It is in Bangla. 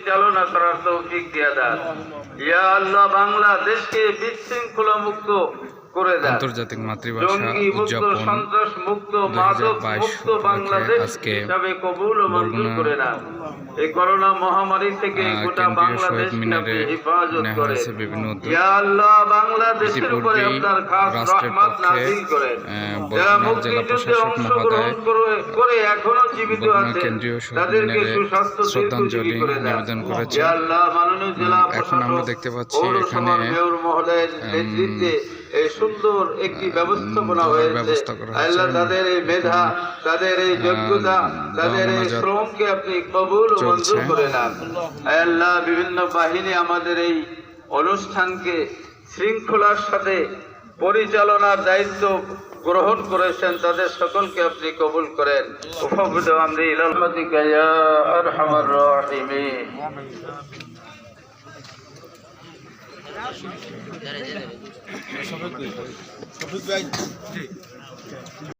পরিচালনা করার তৌফিক দিয়ে দাও। ইয়া আল্লাহ, বাংলাদেশকে বিশৃঙ্খলা মুক্ত করে দাও। আন্তর্জাতিক মাতৃভাষা জঙ্গি মুক্ত, উদযাপন সন্ত্রাস মুক্ত, মাদক 2022 মুক্ত বাংলাদেশ আজকে হিসাবে কবুল ও মঞ্জুর বরগুনা করে নাও। এই করোনা মহামারী থেকে গোটা কেন্দ্রীয় শহীদ বাংলাদেশকে মিনারে আপনি হেফাজত নেওয়া করেন। হয়েছে বিভিন্ন উদ্যোগ। ইয়া আল্লাহ, বাংলাদেশের উপরে ইতিপূর্বেই আপনার খাস রাষ্ট্রের রহমত পক্ষে নাযিল করেন। যারা বরগুনা জেলা মুক্তিযুদ্ধে প্রশাসক অংশগ্রহণ মহোদয় করে এখনো জীবিত বরগুনা আছেন, কেন্দ্রীয় শহীদ তাদেরকে মিনারে সুস্বাস্থ্য শ্রদ্ধাঞ্জলি দীর্ঘজীবী করে দাও। নিবেদন করেছে। ইয়া আল্লাহ, মাননীয় জেলা এখন আমরা প্রশাসক, দেখতে পাচ্ছি পৌরসভার এখানে মেয়র মহোদয়ের নেতৃত্বে এই সুন্দর একটি ব্যবস্থাপনা হয়েছে। ব্যবস্থা করা হয়েছে। আল্লাহ, তাদের এই মেধা, তাদের এই যোগ্যতা, তাদের এই মোনাজাত শ্রমকে আপনি কবুল ও মঞ্জুর চলছে। করে নেন। আল্লাহ, বিভিন্ন বাহিনী আমাদের এই অনুষ্ঠানকে শৃঙ্খলার সাথে পরিচালনার দায়িত্ব গ্রহণ করেছেন, তাদের সকলকে আপনি কবুল করেন। উফাবিদু আমরি ইলা রাহমাতিকা ইয়া আরহামার রাহিমিন।